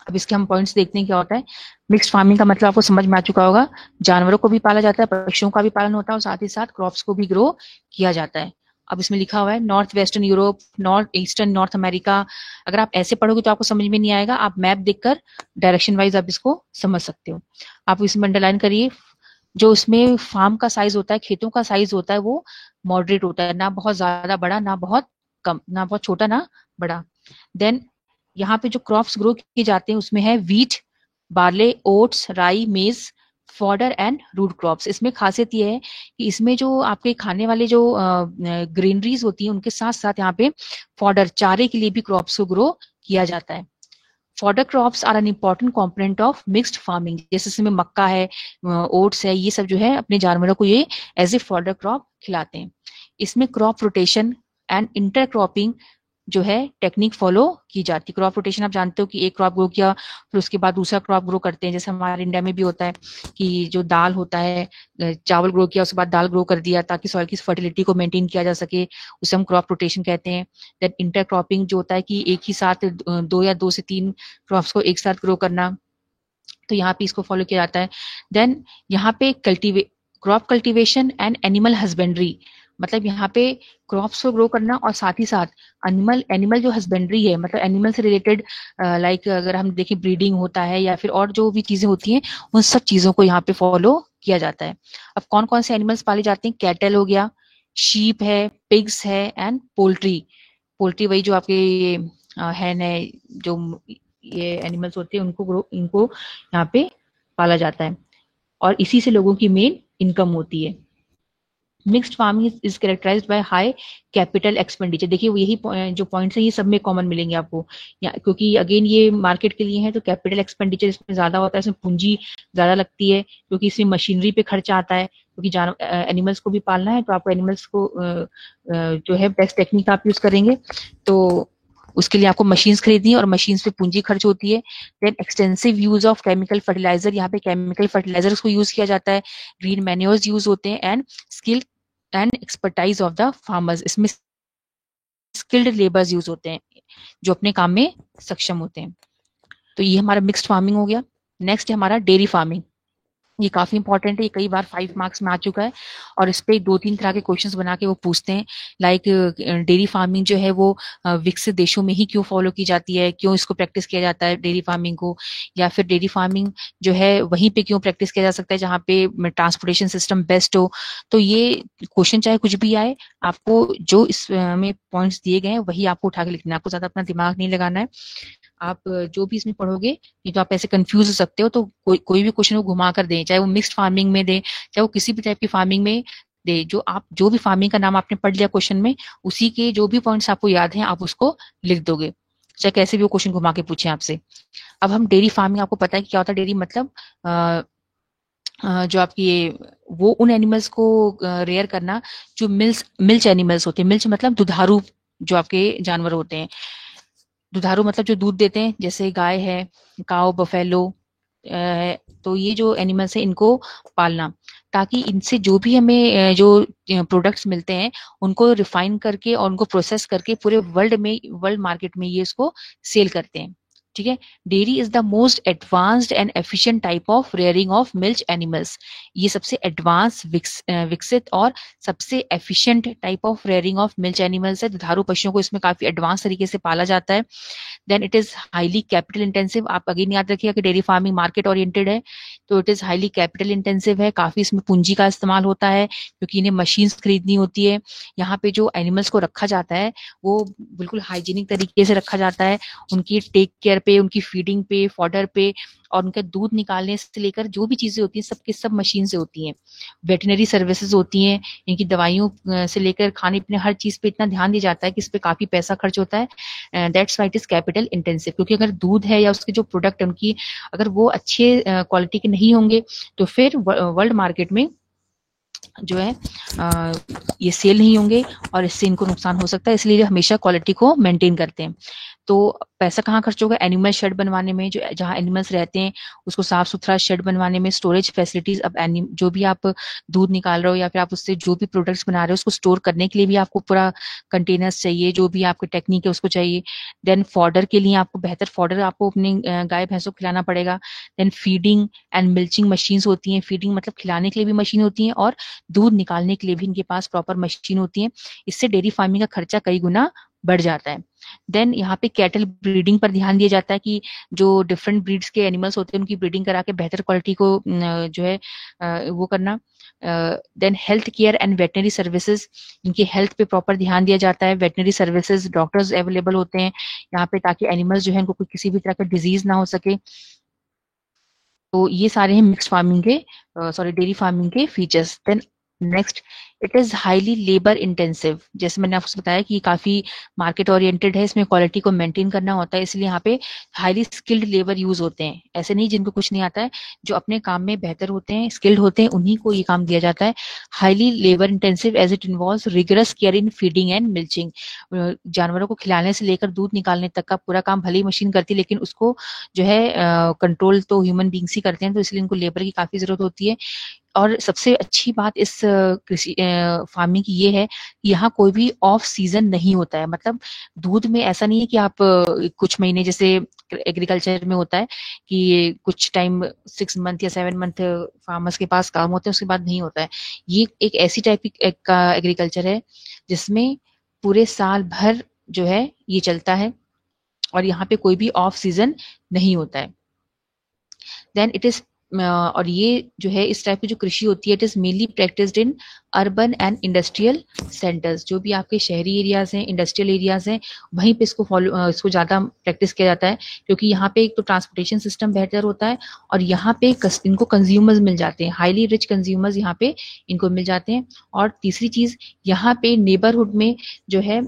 अब इसके हम पॉइंट्स देखते हैं क्या होता है। मिक्स्ड फार्मिंग का मतलब आपको समझ में आ चुका होगा, जानवरों को भी पाला जाता है, पक्षियों का भी पालन होता है, और साथ ही साथ क्रॉप्स को भी ग्रो किया जाता है। अब इसमें लिखा हुआ है north western Europe, north eastern north America. अगर आप ऐसे पढ़ोगे तो आपको समझ में नहीं आएगा, आप मैप देखकर डायरेक्शन वाइज आप इसको समझ सकते हो। आप इसमें अंडरलाइन करिए, जो उसमें फार्म का साइज होता है, खेतों का साइज होता है, वो मॉडरेट होता है, ना बहुत ज्यादा बड़ा ना बहुत कम, ना बहुत छोटा ना बड़ा। देन यहाँ पे जो क्रॉप्स ग्रो किए जाते हैं उसमें है वीट, बार्ले, ओट्स, राई, मेज, फॉडर एंड रूट क्रॉप्स। इसमें खासियत ये है कि इसमें जो आपके खाने वाले जो ग्रीनरीज होती हैं उनके साथ साथ यहाँ पे फॉडर, चारे के लिए भी क्रॉप्स को ग्रो किया जाता है। Fodder crops are an important component of mixed farming, जैसे इसमें मक्का है, ओट्स है, ये सब जो है अपने जानवरों को ये एज ए फॉडर क्रॉप खिलाते हैं। इसमें क्रॉप रोटेशन एंड इंटरक्रॉपिंग जो है टेक्निक फॉलो की जाती है। क्रॉप रोटेशन आप जानते हो कि एक क्रॉप ग्रो किया फिर उसके बाद दूसरा क्रॉप ग्रो करते हैं, जैसे हमारे इंडिया में भी होता है कि जो दाल होता है, चावल ग्रो किया उसके बाद दाल ग्रो कर दिया ताकि सॉइल की फर्टिलिटी को मेंटेन किया जा सके, उसे हम क्रॉप रोटेशन कहते हैं। देन इंटरक्रॉपिंग जो होता है कि एक ही साथ 2 या 2 से 3 क्रॉप्स को एक साथ ग्रो करना, तो यहाँ पे इसको फॉलो किया जाता है। देन यहाँ पे crop cultivation and animal husbandry, मतलब यहाँ पे क्रॉप्स को ग्रो करना और साथ ही साथ एनिमल एनिमल जो हस्बेंड्री है, मतलब एनिमल से रिलेटेड, लाइक अगर हम देखें ब्रीडिंग होता है या फिर और जो भी चीजें होती हैं, उन सब चीजों को यहाँ पे फॉलो किया जाता है। अब कौन कौन से एनिमल्स पाले जाते हैं? कैटल हो गया, शीप है, पिग्स है, एंड पोल्ट्री। पोल्ट्री वही जो आपके ये हैन है, जो ये एनिमल्स होते हैं उनको इनको यहाँ पे पाला जाता है, और इसी से लोगों की मेन इनकम होती है। Mixed farming is characterised by high capital expenditure. देखिए यही जो पॉइंट्स हैं ये सब में कॉमन मिलेंगे आपको, क्योंकि अगेन ये मार्केट के लिए है, तो कैपिटल एक्सपेंडिचर इसमें ज्यादा होता है, इसमें पूंजी ज्यादा लगती है, क्योंकि इसमें मशीनरी पे खर्चा आता है, क्योंकि एनिमल्स को भी पालना है, तो आपको एनिमल्स को जो है बेस्ट टेक्निक आप यूज करेंगे, तो उसके लिए आपको मशीन्स खरीदनी है और मशीन्स पे पूंजी खर्च होती है। Then extensive use of chemical fertiliser, यहाँ पे केमिकल फर्टिलाइजर्स को यूज किया जाता है, ग्रीन मैन्योर्स यूज होते हैं, and skill and expertise of the farmers, इसमें स्किल्ड लेबर्स यूज होते हैं जो अपने काम में सक्षम होते हैं। तो ये हमारा मिक्स्ड फार्मिंग हो गया। नेक्स्ट है हमारा डेयरी फार्मिंग। ये काफी इंपॉर्टेंट है, ये कई बार 5 मार्क्स में आ चुका है, और इस पे 2-3 तरह के क्वेश्चंस बना के वो पूछते हैं, लाइक डेयरी फार्मिंग जो है वो विकसित देशों में ही क्यों फॉलो की जाती है, क्यों इसको प्रैक्टिस किया जाता है डेयरी फार्मिंग को, या फिर डेयरी फार्मिंग जो है वहीं पे क्यों प्रैक्टिस किया जा सकता है जहाँ पे ट्रांसपोर्टेशन सिस्टम बेस्ट हो। तो ये क्वेश्चन चाहे कुछ भी आए, आपको जो इसमें पॉइंट्स दिए गए हैं वही आपको उठा के लिखना है, आपको ज्यादा अपना दिमाग नहीं लगाना है। आप जो भी इसमें पढ़ोगे, नहीं तो आप ऐसे कंफ्यूज हो सकते हो, तो कोई भी क्वेश्चन को घुमा कर दें, चाहे वो मिक्स्ड फार्मिंग में दें, चाहे वो किसी भी टाइप की फार्मिंग में दे, जो भी फार्मिंग का नाम आपने पढ़ लिया क्वेश्चन में, उसी के जो भी पॉइंट्स आपको याद हैं आप उसको लिख दोगे, चाहे कैसे भी वो क्वेश्चन घुमा के पूछे आपसे। अब हम डेयरी फार्मिंग, आपको पता है कि क्या होता है डेयरी, मतलब जो आपकी ये वो उन एनिमल्स को रेयर करना जो मिल्च एनिमल्स होते हैं। मिल्च मतलब दुधारू जो आपके जानवर होते हैं, दुधारू मतलब जो दूध देते हैं, जैसे गाय है, काव, बफेलो, तो ये जो एनिमल्स है इनको पालना, ताकि इनसे जो भी हमें जो प्रोडक्ट्स मिलते हैं उनको रिफाइन करके और उनको प्रोसेस करके पूरे वर्ल्ड मार्केट में ये इसको सेल करते हैं। ठीक है। Dairy is the most advanced and efficient type of rearing of milch animals. ये सबसे एडवांस विकसित और सबसे efficient type of rearing of milch animals है। दुधारू पशुओं को इसमें काफी एडवांस तरीके से पाला जाता है। Then it is highly capital intensive. आप अगेन याद रखिएगा कि डेयरी फार्मिंग मार्केट ओरिएंटेड है, तो it is highly capital intensive है, काफी इसमें पूंजी का इस्तेमाल होता है, क्योंकि इन्हें मशीन्स खरीदनी होती है। यहाँ पे जो एनिमल्स को रखा जाता है वो बिल्कुल हाइजीनिक तरीके से रखा जाता है, उनकी टेक केयर पे, उनकी फीडिंग पे, फॉडर पे, और उनका दूध निकालने से लेकर जो भी चीजें होती हैं सबके सब मशीन से होती हैं। वेटनरी सर्विसेज होती हैं, इनकी दवाइयों से लेकर खाने पीने हर चीज पे इतना ध्यान दिया जाता है कि इस पे काफी पैसा खर्च होता है। That's why it is capital intensive, क्योंकि अगर दूध है या उसके जो प्रोडक्ट उनकी अगर वो अच्छे क्वालिटी के नहीं होंगे तो फिर वर्ल्ड मार्केट में जो है ये सेल नहीं होंगे और इससे इनको नुकसान हो सकता है, इसलिए हमेशा क्वालिटी को मेंटेन करते हैं। तो पैसा कहाँ खर्च होगा? एनिमल शेड बनवाने में, जो जहाँ एनिमल्स रहते हैं उसको साफ सुथरा शेड बनवाने में, स्टोरेज फैसिलिटीज। अब जो भी आप दूध निकाल रहे हो या फिर आप उससे जो भी प्रोडक्ट्स बना रहे हो उसको स्टोर करने के लिए भी आपको पूरा कंटेनर्स चाहिए, जो भी आपकी टेक्निक है उसको चाहिए। देन फॉडर के लिए आपको बेहतर फॉडर आपको अपने गाय भैंसों को खिलाना पड़ेगा। Then feeding and milching machines होती हैं। फीडिंग मतलब खिलाने के लिए भी मशीन होती है और दूध निकालने के लिए भी इनके पास प्रॉपर मशीन होती है। इससे डेयरी फार्मिंग का खर्चा कई गुना बढ़ जाता है। देन यहाँ पे कैटल ब्रीडिंग पर ध्यान दिया जाता है कि जो डिफरेंट ब्रीड्स के एनिमल्स होते हैं उनकी ब्रीडिंग करा के बेहतर क्वालिटी को जो है वो करना। Then health care and veterinary services, इनकी हेल्थ पे प्रॉपर ध्यान दिया जाता है। वेटनरी सर्विसेज, डॉक्टर्स अवेलेबल होते हैं यहाँ पे, ताकि एनिमल्स जो है उनको किसी भी तरह का डिजीज ना हो सके। तो ये सारे हैं मिक्स फार्मिंग के डेयरी फार्मिंग के features. Then next, it is highly labour intensive. जैसे मैंने आपको बताया कि काफी मार्केट ओरिएंटेड है, इसमें क्वालिटी को मेंटेन करना होता है, इसलिए यहाँ पे हाईली स्किल्ड लेबर यूज होते हैं। ऐसे नहीं जिनको कुछ नहीं आता है, जो अपने काम में बेहतर होते हैं, स्किल्ड होते हैं, उन्हीं को ये काम दिया जाता है। Highly labour intensive as it involves rigorous care in feeding and milching. जानवरों को खिलाने से लेकर दूध निकालने तक का पूरा काम भले ही मशीन करती है, लेकिन उसको जो है कंट्रोल तो ह्यूमन बींग्स ही करते हैं, तो इसलिए इनको लेबर की काफी जरूरत होती है। और सबसे अच्छी बात इस कृषि फार्मिंग की ये है कि यहाँ कोई भी ऑफ सीजन नहीं होता है। मतलब दूध में ऐसा नहीं है कि आप कुछ महीने, जैसे एग्रीकल्चर में होता है कि कुछ टाइम 6 मंथ या 7 मंथ फार्मर्स के पास काम होते हैं, उसके बाद नहीं होता है। ये एक ऐसी टाइप का एग्रीकल्चर है जिसमें पूरे साल भर जो है ये चलता है और यहाँ पे कोई भी ऑफ सीजन नहीं होता है। देन इट इज और ये जो है इस टाइप की जो कृषि होती है, it is mainly practised in urban and industrial centres. जो भी आपके शहरी एरियाज हैं, इंडस्ट्रियल एरियाज हैं, वहीं पे इसको ज्यादा प्रैक्टिस किया जाता है, क्योंकि यहाँ पे एक तो ट्रांसपोर्टेशन सिस्टम बेहतर होता है और यहाँ पे इनको कंज्यूमर्स मिल जाते हैं, हाईली रिच कंज्यूमर्स यहाँ पे इनको मिल जाते हैं। और तीसरी चीज, यहाँ पे नेबरहुड में जो है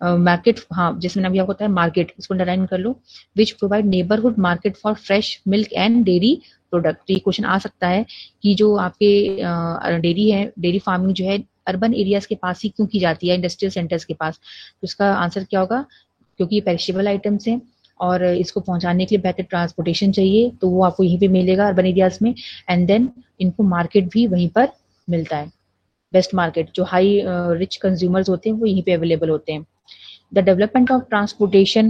मार्केट, हाँ जैसे मैंने अभी आपको बताया मार्केट, इसको अंडरलाइन कर लो, which provide neighbourhood market for fresh milk and dairy product. तो ये क्वेश्चन आ सकता है कि जो आपके डेयरी है, डेयरी फार्मिंग जो है अर्बन एरियाज के पास ही क्यों की जाती है, इंडस्ट्रियल सेंटर्स के पास? तो इसका आंसर क्या होगा? क्योंकि ये पेरिशेबल आइटम्स हैं और इसको पहुंचाने के लिए बेहतर ट्रांसपोर्टेशन चाहिए, तो वो आपको यहीं पे मिलेगा अर्बन एरियाज में। एंड देन इनको मार्केट भी वहीं पर मिलता है, बेस्ट मार्केट। जो हाई रिच कंज्यूमर्स होते हैं वो यहीं पे अवेलेबल होते हैं। The development of transportation,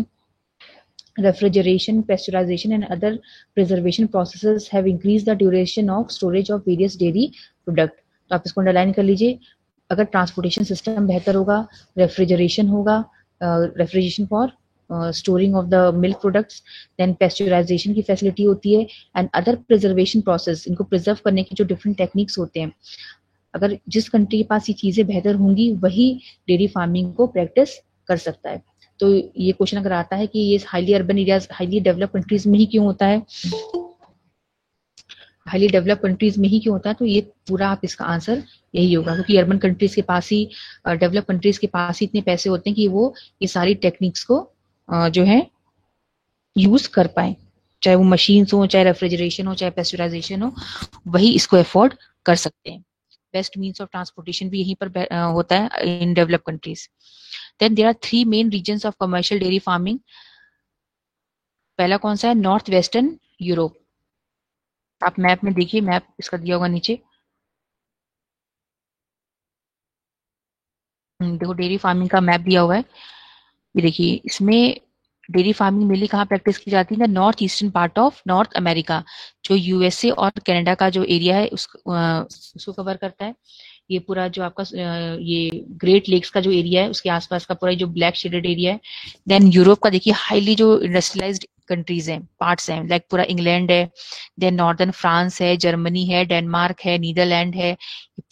refrigeration, pasteurization and other preservation processes have increased the duration of storage of various dairy product। तो आप इसको अंडरलाइन कर लीजिए। अगर ट्रांसपोर्टेशन सिस्टम बेहतर होगा, रेफ्रिजरेशन होगा, refrigeration for storing of the milk products, then pasteurisation की फैसिलिटी होती है, एंड अदर प्रिजर्वेशन प्रोसेस, इनको प्रिजर्व करने की जो डिफरेंट टेक्निक्स होते हैं, अगर जिस कंट्री के पास ये चीजें बेहतर होंगी वही डेयरी फार्मिंग को प्रैक्टिस कर सकता है। तो ये क्वेश्चन अगर आता है कि ये highly urban areas, highly develop countries में ही क्यों होता है, हाईली डेवलप कंट्रीज में ही क्यों होता है, तो ये पूरा आप इसका आंसर यही होगा, क्योंकि अर्बन कंट्रीज के पास ही, डेवलप कंट्रीज के पास ही इतने पैसे होते हैं कि वो ये सारी टेक्निक्स को जो है यूज कर पाए, चाहे वो मशीन हो, चाहे रेफ्रिजरेशन हो, चाहे पेस्चराइजेशन हो, वही इसको अफोर्ड कर सकते हैं। बेस्ट मीन्स ऑफ ट्रांसपोर्टेशन भी यहीं पर होता है in develop countries. Then there are 3 main regions of commercial dairy farming. पहला कौन सा है? North western Europe. आप मैप में देखिए, मैप इसका दिया होगा नीचे। देखो डेयरी फार्मिंग का मैप दिया हुआ है, ये देखिए। इसमें डेयरी फार्मिंग मेनली कहाँ प्रैक्टिस की जाती है? North eastern part of north America, जो यूएसए और कनाडा का जो एरिया है उसको कवर करता है। ये पूरा जो आपका ये ग्रेट लेक्स का जो एरिया है उसके आसपास का पूरा जो ब्लैक शेडेड एरिया है। देन यूरोप का देखिए, हाईली जो इंडस्ट्रियलाइज्ड कंट्रीज हैं, पार्ट्स हैं, लाइक पूरा इंग्लैंड है, देन नॉर्दर्न फ्रांस है, जर्मनी है, डेनमार्क है, नीदरलैंड है,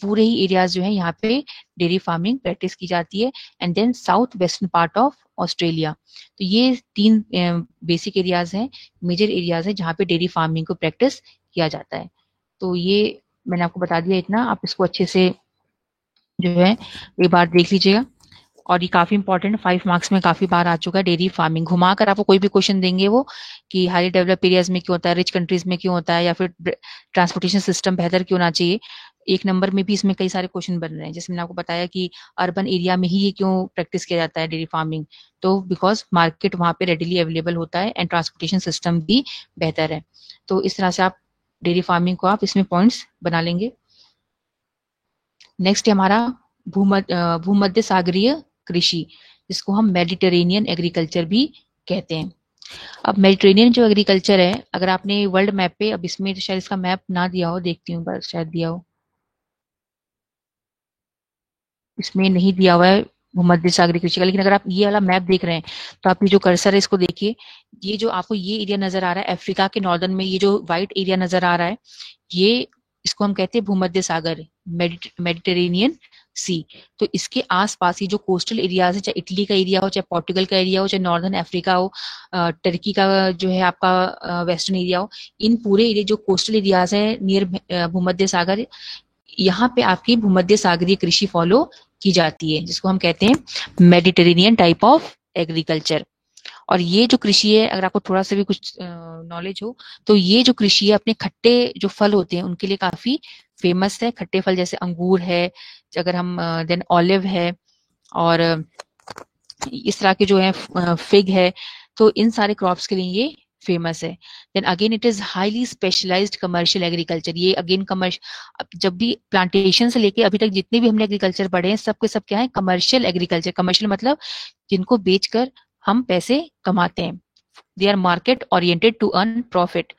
पूरे ही एरियाज जो है यहाँ पे डेयरी फार्मिंग प्रैक्टिस की जाती है। And then south western part of Australia. तो ये 3 बेसिक एरियाज हैं, मेजर एरियाज हैं जहाँ पे डेयरी फार्मिंग को प्रैक्टिस किया जाता है। तो ये मैंने आपको बता दिया इतना, आप इसको अच्छे से जो है एक बार देख लीजिएगा। और ये काफी इंपॉर्टेंट, 5 मार्क्स में काफी बार आ चुका है। डेयरी फार्मिंग घुमा कर आपको कोई भी क्वेश्चन देंगे वो, कि हाईली डेवलप एरियाज में क्यों होता है, रिच कंट्रीज में क्यों होता है, या फिर ट्रांसपोर्टेशन सिस्टम बेहतर क्यों होना चाहिए। 1 नंबर में भी इसमें कई सारे क्वेश्चन बन रहे हैं, जैसे मैंने आपको बताया कि अर्बन एरिया में ही ये क्यों प्रैक्टिस किया जाता है डेयरी फार्मिंग, तो बिकॉज मार्केट वहां पे रेडिली अवेलेबल होता है एंड ट्रांसपोर्टेशन सिस्टम भी बेहतर है। तो इस तरह से आप डेयरी फार्मिंग को आप इसमें पॉइंट्स बना लेंगे। नेक्स्ट है हमारा भूमध्य सागरीय कृषि, जिसको हम मेडिटेरेनियन एग्रीकल्चर भी कहते हैं। अब मेडिटेरेनियन जो एग्रीकल्चर है, अगर आपने वर्ल्ड मैप पे, अब इसमें शायद इसका मैप ना दिया हो, देखती हूँ पर शायद दिया हो, इसमें नहीं दिया हुआ है भूमध्य सागरीय कृषि का। लेकिन अगर आप ये वाला मैप देख रहे हैं तो आप ये जो कर्सर है इसको देखिए, ये जो आपको ये एरिया नजर आ रहा है अफ्रीका के नॉर्दर्न में, ये जो व्हाइट एरिया नजर आ रहा है, ये इसको हम कहते हैं भूमध्य सागर, मेडिटेरेनियन सी। तो इसके आसपास ही जो कोस्टल एरियाज है, चाहे इटली का एरिया हो, चाहे पोर्टुगल का एरिया हो, चाहे नॉर्दर्न अफ्रीका हो, टर्की का जो है आपका वेस्टर्न एरिया हो, इन पूरे एरिया जो कोस्टल एरियाज है नियर भूमध्य सागर, यहाँ पे आपकी भूमध्य सागरीय कृषि फॉलो की जाती है, जिसको हम कहते हैं मेडिटेरेनियन टाइप ऑफ एग्रीकल्चर। और ये जो कृषि है, अगर आपको थोड़ा सा भी कुछ नॉलेज हो, तो ये जो कृषि है अपने खट्टे जो फल होते हैं उनके लिए काफी फेमस है। खट्टे फल जैसे अंगूर है, अगर हम देन ऑलिव है, और इस तरह के जो है फिग है, तो इन सारे क्रॉप्स के लिए ये फेमस है। Then again it is highly specialised commercial agriculture. ये अगेन कमर्शियल, जब भी प्लांटेशन से लेके अभी तक जितने भी हमने एग्रीकल्चर पढ़े हैं सब के सब क्या है, कमर्शियल एग्रीकल्चर। कमर्शियल मतलब जिनको बेचकर हम पैसे कमाते हैं, they are market oriented to earn profit.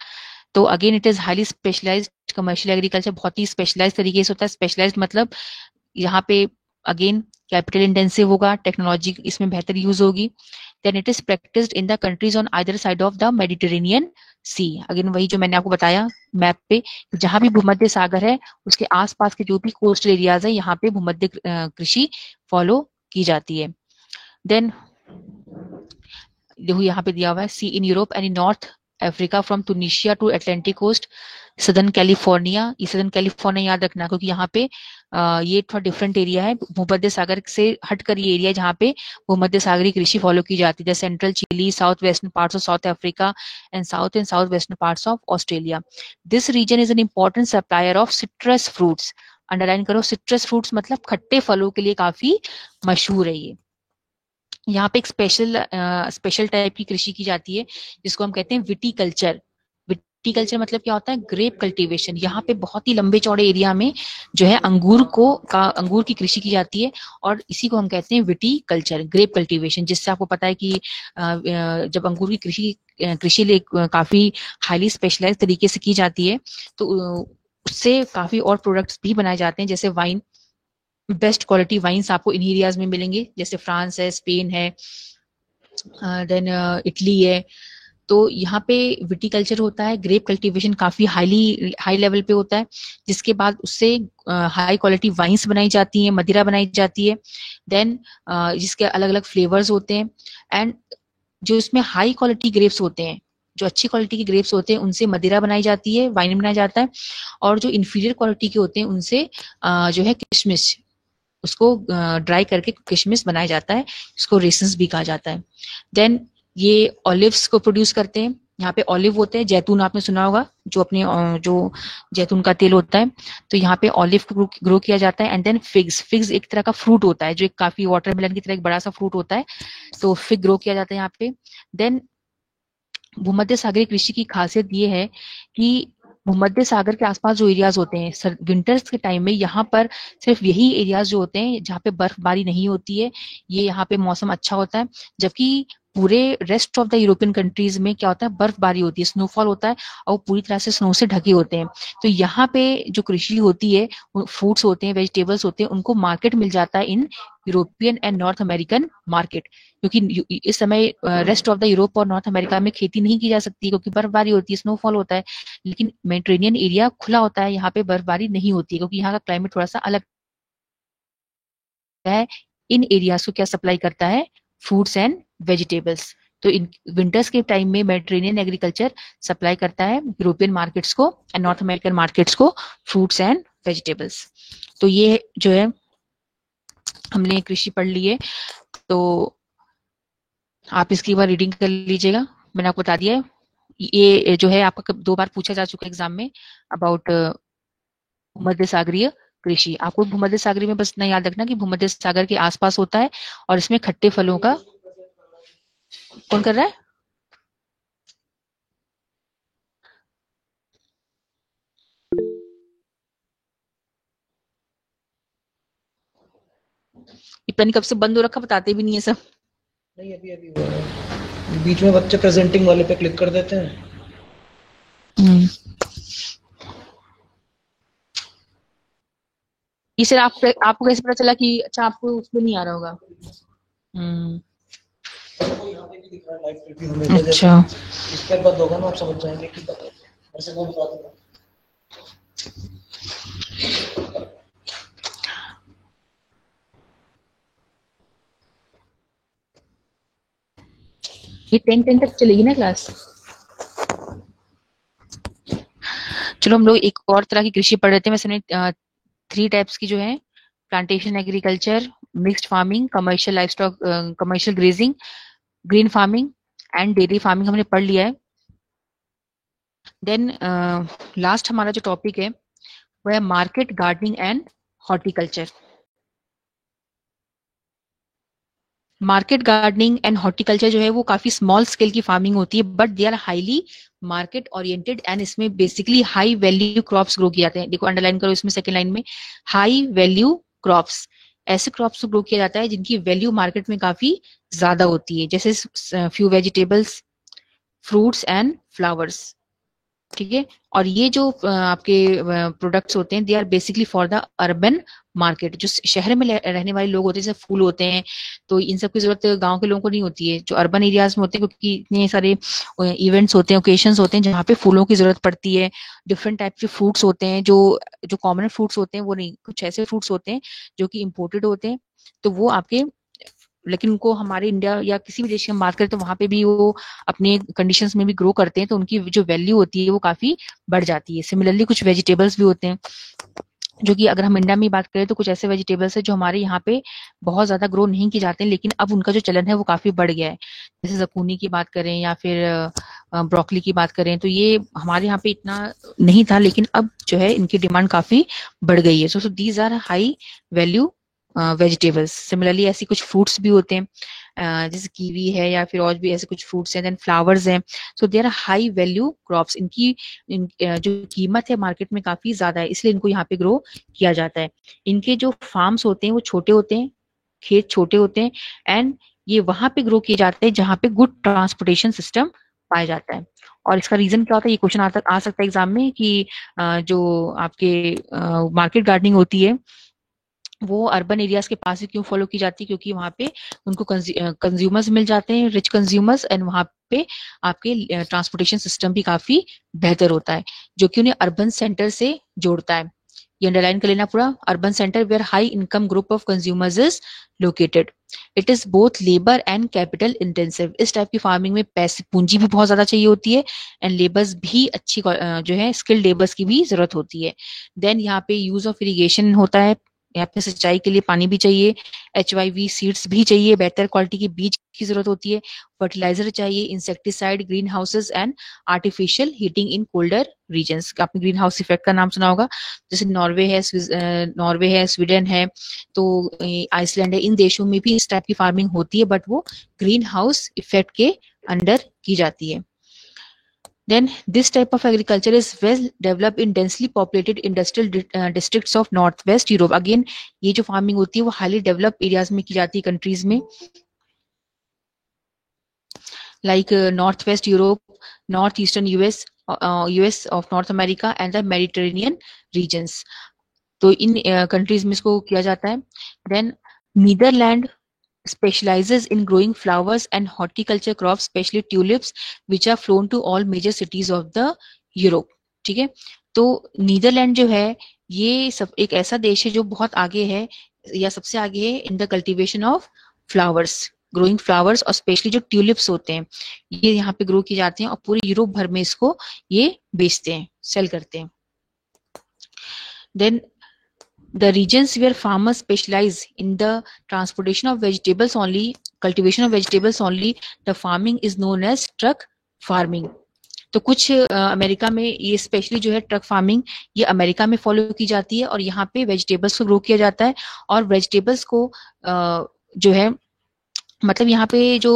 तो again it is highly specialised commercial agriculture, बहुत ही स्पेशलाइज तरीके से होता है। स्पेशलाइज्ड मतलब यहाँ पे अगेन कैपिटल इंटेंसिव होगा, टेक्नोलॉजी इसमें बेहतर यूज होगी। Then it is practised in the countries on either side of the Mediterranean sea. Again वही जो मैंने आपको बताया मैप पे, जहां भी भूमध्य सागर है उसके आसपास के जो भी कोस्टल एरियाज है यहाँ पे भूमध्य कृषि फॉलो की जाती है। देन देखो यहाँ पे दिया हुआ है, see in Europe and in North Africa from Tunisia to Atlantic coast, southern California. ये सदर्न कैलिफोर्निया याद रखना क्योंकि यहाँ पे ये थोड़ा डिफरेंट एरिया है, भूमध्य सागर से हटकर ये एरिया जहाँ पे भूमध्य सागरीय कृषि फॉलो की जाती है। Central Chile, south western parts of South Africa and south western parts of Australia. This region is an important supplier of citrus fruits. Underline करो, सिट्रस फ्रूट्स मतलब खट्टे फलों के लिए काफी मशहूर है ये। यहाँ पे एक स्पेशल टाइप की कृषि की जाती है जिसको हम कहते हैं विटीकल्चर। विटीकल्चर मतलब क्या होता है, ग्रेप कल्टीवेशन। यहाँ पे बहुत ही लंबे चौड़े एरिया में जो है अंगूर की कृषि की जाती है और इसी को हम कहते हैं विटीकल्चर, ग्रेप कल्टीवेशन। जिससे आपको पता है कि जब अंगूर की कृषि काफी हाईली स्पेशलाइज तरीके से की जाती है तो उससे काफी और प्रोडक्ट्स भी बनाए जाते हैं, जैसे वाइन। बेस्ट क्वालिटी वाइन्स आपको इन एरियाज में मिलेंगे, जैसे फ्रांस है, स्पेन है, देन इटली है। तो यहाँ पे विटीकल्चर होता है, ग्रेप कल्टीवेशन काफी हाई लेवल पे होता है, जिसके बाद उससे हाई क्वालिटी वाइन्स बनाई जाती हैं, मदिरा बनाई जाती है। देन जिसके अलग अलग फ्लेवर्स होते हैं। एंड जो इसमें हाई क्वालिटी ग्रेप्स होते हैं, जो अच्छी क्वालिटी के ग्रेप्स होते हैं, उनसे मदिरा बनाई जाती है, वाइन बनाया जाता है। और जो इंफीरियर क्वालिटी के होते हैं उनसे जो है किशमिश, उसको ड्राई करके किशमिश बनाया जाता है, जिसको रेसन्स भी कहा जाता है। देन ये ऑलिव्स को प्रोड्यूस करते हैं। यहाँ पे ऑलिव होते हैं, जैतून आपने सुना होगा, जो अपने जो जैतून का तेल होता है, तो यहाँ पे ऑलिव को ग्रो किया जाता है। एंड देन फिग्स एक तरह का फ्रूट होता है, जो एक काफी वाटरमेलन की तरह एक बड़ा सा फ्रूट होता है, तो फिग ग्रो किया जाता है यहाँ पे। देन भूमध्य सागरीय कृषि की खासियत ये है कि भूमध्य सागर के आसपास जो एरियाज होते हैं विंटर्स के टाइम में, यहाँ पर सिर्फ यही एरियाज जो होते हैं जहाँ पे बर्फबारी नहीं होती है, ये यहाँ पे मौसम अच्छा होता है। जबकि पूरे rest of the European countries में क्या होता है, बर्फबारी होती है, स्नोफॉल होता है और पूरी तरह से स्नो से ढके होते हैं। तो यहाँ पे जो कृषि होती है, फ्रूट्स होते हैं, वेजिटेबल्स होते हैं, उनको मार्केट मिल जाता है in European and north American market. क्योंकि इस समय रेस्ट ऑफ द यूरोप और नॉर्थ अमेरिका में खेती नहीं की जा सकती क्योंकि बर्फबारी होती है, स्नोफॉल होता है। लेकिन मेडिटेरेनियन एरिया खुला होता है, यहाँ पे बर्फबारी नहीं होती है क्योंकि यहाँ का क्लाइमेट थोड़ा सा अलग है। इन एरियाज को क्या सप्लाई करता है, फ्रूट्स एंड वेजिटेबल्स। तो इन विंटर्स के टाइम में मेडिटेरेनियन एग्रीकल्चर सप्लाई करता है यूरोपियन मार्केट्स को एंड नॉर्थ अमेरिकन मार्केट्स को फ्रूट्स एंड वेजिटेबल्स। तो ये जो है हमने कृषि पढ़ ली है, तो आप इसकी बार रीडिंग कर लीजिएगा। मैंने आपको बता दिया है, ये जो है आपका 2 बार पूछा जा चुका है एग्जाम में अबाउट भूमध्य सागरीय कृषि। आपको भूमध्य सागरीय में बस इतना याद रखना कि भूमध्य सागर के आसपास होता है और इसमें खट्टे फलों का, कौन कर रहा है? ये पता नहीं कब से बंद हो रखा, बताते भी नहीं है सब। नहीं, अभी अभी हुआ है। बीच में बच्चे प्रेजेंटिंग वाले पे क्लिक कर देते हैं। ये सर आपको कैसे पता चला कि अच्छा आपको उसमें नहीं आ रहा होगा? अच्छा, इसके बाद होगा ना, आप समझ जाएंगे कि ऐसे कोई बता देगा। ये 10 तक चलेगी ना क्लास? चलो हम लोग एक और तरह की कृषि पढ़ रहे थे। मैं समझे 3 टाइप्स की जो है, plantation agriculture, mixed farming, commercial livestock, commercial grazing, green farming and dairy farming हमने पढ़ लिया है। देन लास्ट हमारा जो टॉपिक है वो है market gardening and horticulture. Market gardening and horticulture जो है वो काफी स्मॉल स्केल की फार्मिंग होती है, but they are highly market oriented and इसमें basically high value crops grow किए जाते हैं। देखो अंडरलाइन करो इसमें सेकंड लाइन में, हाई वैल्यू क्रॉप्स, ऐसे क्रॉप्स को ग्रो किया जाता है जिनकी वैल्यू मार्केट में काफी ज्यादा होती है, जैसे few vegetables, fruits and flowers. ठीक है, और ये जो आपके प्रोडक्ट्स होते हैं they are basically for the urban market. जो शहर में रहने वाले लोग होते हैं, जैसे फूल होते हैं, तो इन सब की जरूरत गांव के लोगों को नहीं होती है, जो अर्बन एरियाज में होते हैं, क्योंकि इतने सारे इवेंट्स होते हैं, ओकेशंस होते हैं जहाँ पे फूलों की जरूरत पड़ती है। डिफरेंट टाइप के फ्रूट्स होते हैं, जो जो कॉमन फ्रूट्स होते हैं वो नहीं, कुछ ऐसे फ्रूट्स होते हैं जो कि इम्पोर्टेड होते हैं, तो वो आपके, लेकिन उनको हमारे इंडिया या किसी भी देश की हम बात करें तो वहां पे भी वो अपने कंडीशंस में भी ग्रो करते हैं, तो उनकी जो वैल्यू होती है वो काफी बढ़ जाती है। सिमिलरली कुछ वेजिटेबल्स भी होते हैं जो कि अगर हम इंडिया में बात करें तो कुछ ऐसे वेजिटेबल्स है जो हमारे यहाँ पे बहुत ज्यादा ग्रो नहीं की जाते हैं, लेकिन अब उनका जो चलन है वो काफी बढ़ गया है। जैसे जकूनी की बात करें या फिर ब्रोकली की बात करें, तो ये हमारे यहाँ पे इतना नहीं था, लेकिन अब जो है इनकी डिमांड काफी बढ़ गई है। So these are high value vegetables. Similarly ऐसी कुछ फ्रूट्स भी होते हैं, जैसे कीवी है या फिर और भी ऐसे कुछ फ्रूट्स हैं, देन फ्लावर्स हैं। So they are high value crops. जो कीमत है मार्केट में काफी ज्यादा है, इसलिए इनको यहाँ पे ग्रो किया जाता है। इनके जो फार्म्स होते हैं वो छोटे होते हैं, खेत छोटे होते हैं, एंड ये वहां पे ग्रो किए जाते हैं जहाँ पे गुड ट्रांसपोर्टेशन सिस्टम पाया जाता है। और इसका रीजन क्या होता है, ये क्वेश्चन आ सकता है एग्जाम में कि जो आपके मार्केट गार्डनिंग होती है वो अर्बन एरियाज के पास ही क्यों फॉलो की जाती है, क्योंकि वहां पे उनको कंज्यूमर्स मिल जाते हैं, रिच कंज्यूमर्स, एंड वहां पे आपके ट्रांसपोर्टेशन सिस्टम भी काफी बेहतर होता है, जो कि उन्हें अर्बन सेंटर से जोड़ता है। ये अंडरलाइन कर लेना पूरा, urban centre where high income group of consumers is located. It is both labour and capital intensive. इस टाइप की फार्मिंग में पैसे पूंजी भी बहुत ज्यादा चाहिए होती है, एंड लेबर्स भी अच्छी जो है स्किल्ड लेबर्स की भी जरूरत होती है। देन यहाँ पे यूज ऑफ इरिगेशन होता है, यहाँ पे सिंचाई के लिए पानी भी चाहिए, HYV सीड्स भी चाहिए, बेहतर क्वालिटी के बीज की जरूरत होती है, फर्टिलाइजर चाहिए, insecticide, green houses and artificial heating in colder regions. आपने ग्रीन हाउस इफेक्ट का नाम सुना होगा, जैसे नॉर्वे है, स्वीडन है, तो आइसलैंड है, इन देशों में भी इस टाइप की फार्मिंग होती है, बट वो ग्रीन हाउस इफेक्ट के अंडर की जाती है। Then this type of agriculture is well developed in densely populated industrial districts of Northwest Europe. Again, ये जो farming होती है वो highly developed areas में की जाती है countries में, like Northwest Europe, Northeastern US of North America and the Mediterranean regions. तो इन countries में इसको किया जाता है. Then Netherlands specializes in growing flowers and horticulture crops, especially tulips, which are flown to all major cities of the Europe. ठीक है, तो Netherlands जो है ये सब एक ऐसा देश है जो बहुत आगे है या सबसे आगे है in the cultivation of flowers, growing flowers, और स्पेशली जो ट्यूलिप्स होते हैं ये यहाँ पे ग्रो किए जाते हैं, और पूरे यूरोप भर में इसको ये बेचते हैं, सेल करते हैं. Then the regions where farmers specialize in the transportation of vegetables only, cultivation of vegetables only, the farming is known as truck farming. तो कुछ अमेरिका में ये स्पेशली जो है ट्रक फार्मिंग ये अमेरिका में फॉलो की जाती है, और यहाँ पे वेजिटेबल्स को ग्रो किया जाता है, और वेजिटेबल्स को जो है मतलब यहाँ पे जो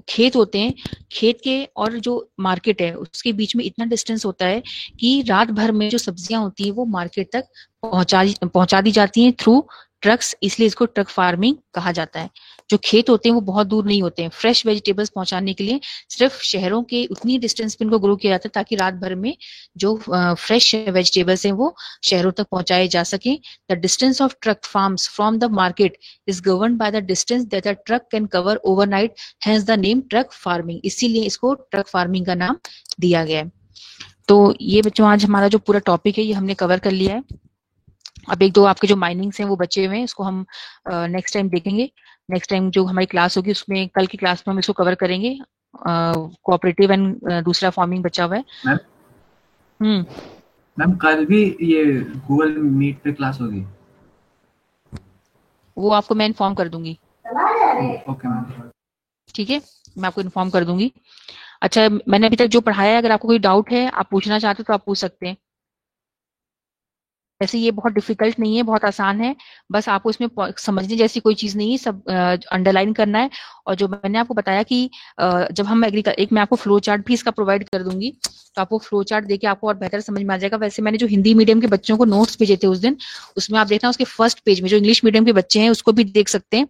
खेत होते हैं, खेत के और जो मार्केट है उसके बीच में इतना डिस्टेंस होता है कि रात भर में जो सब्जियां होती है वो मार्केट तक पहुंचा दी जाती हैं थ्रू ट्रक्स, इसलिए इसको ट्रक फार्मिंग कहा जाता है. जो खेत होते हैं वो बहुत दूर नहीं होते हैं, फ्रेश वेजिटेबल्स पहुंचाने के लिए सिर्फ शहरों के उतनी डिस्टेंस पे इनको ग्रो किया जाता है ताकि रात भर में जो फ्रेश वेजिटेबल्स हैं वो शहरों तक पहुंचाए जा सके. The distance of truck farms from the market is govern by the distance that a truck can cover overnight, hence the name truck farming. इसीलिए इसको ट्रक फार्मिंग का नाम दिया गया है. तो ये बच्चों आज हमारा जो पूरा टॉपिक है ये हमने कवर कर लिया है. अब एक दो आपके जो माइनिंग्स हैं वो बचे हुए हैं, इसको हम नेक्स्ट टाइम देखेंगे. नेक्स्ट टाइम जो हमारी क्लास होगी उसमें कल की क्लास में हम इसको कवर करेंगे. कोऑपरेटिव एंड दूसरा फार्मिंग बचा हुआ है. मैम कल भी ये गूगल मीट पे क्लास होगी? वो आपको मैं इन्फॉर्म कर दूंगी. ओके मैम, ठीक है, मैं आपको इन्फॉर्म कर दूंगी. अच्छा, मैंने अभी तक जो पढ़ाया है अगर आपको कोई डाउट है आप पूछना चाहते हो तो आप पूछ सकते हैं. ऐसे ये बहुत डिफिकल्ट नहीं है, बहुत आसान है। बस आपको इसमें समझने जैसी कोई चीज नहीं है, सब अंडरलाइन करना है। और जो मैंने आपको बताया कि जब हम एक मैं आपको फ्लो चार्ट भी इसका प्रोवाइड कर दूंगी, तो आपको फ्लो चार्ट देके आपको और बेहतर समझ में आ जाएगा। वैसे मैंने जो हिंदी मीडियम के बच्चों को नोट्स भेजे थे उस दिन, उसमें आप देखना उसके फर्स्ट पेज में जो इंग्लिश मीडियम के बच्चे हैं उसको भी देख सकते हैं।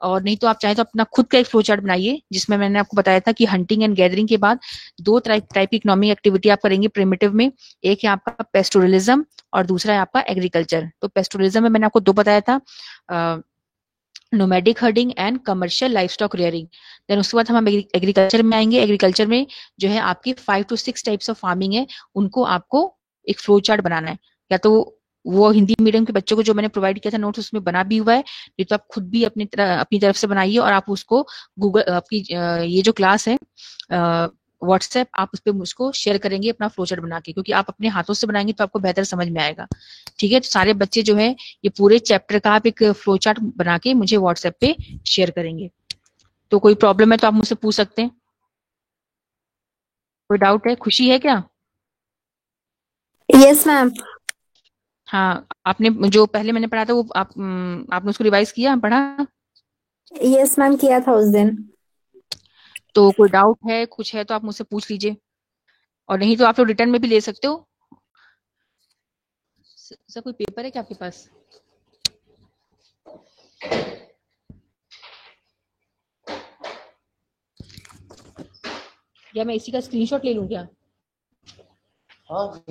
और नहीं तो आप चाहें तो अपना खुद का एक फ्लो चार्ट बनाइए, जिसमें मैंने आपको बताया था कि हंटिंग एंड गैदरिंग के बाद दो टाइप की इकोनॉमिक एक्टिविटी आप करेंगे प्रिमिटिव में। एक है आपका पेस्टोरलिज्म और दूसरा है आपका एग्रीकल्चर। तो पेस्टोरलिज्म में मैंने आपको दो बताया था, nomadic herding and commercial life stock rearing. Then उसके बाद हम एग्रीकल्चर में आएंगे। एग्रीकल्चर में जो है आपकी 5 to 6 टाइप्स ऑफ फार्मिंग है, उनको आपको एक फ्लो चार्ट बनाना है। या तो वो हिंदी मीडियम के बच्चों को जो मैंने प्रोवाइड किया था नोट्स उसमें बना भी हुआ है, नहीं तो आप खुद भी अपनी तरफ से बनाइए और आप उसको गूगल आपकी ये जो क्लास है व्हाट्सएप, आप उस पर मुझको शेयर करेंगे अपना फ्लो चार्ट बना के, क्योंकि आप अपने हाथों से बनाएंगे तो आपको बेहतर समझ में आएगा। ठीक है, तो सारे बच्चे जो है ये पूरे चैप्टर का आप एक फ्लो चार्ट बना के मुझे व्हाट्सएप पे शेयर करेंगे। तो कोई प्रॉब्लम है तो आप मुझसे पूछ सकते हैं। कोई डाउट है? खुशी है क्या? Yes ma'am. हाँ, आपने जो पहले मैंने पढ़ा था वो आपने उसको रिवाइज किया, पढ़ा? यस मैम, किया था उस दिन। तो कोई डाउट है, कुछ है तो आप मुझसे पूछ लीजिए, और नहीं तो आप लोग रिटर्न में भी ले सकते हो। सर कोई पेपर है क्या आपके पास? या मैं इसी का स्क्रीनशॉट ले लूं क्या? हाँ,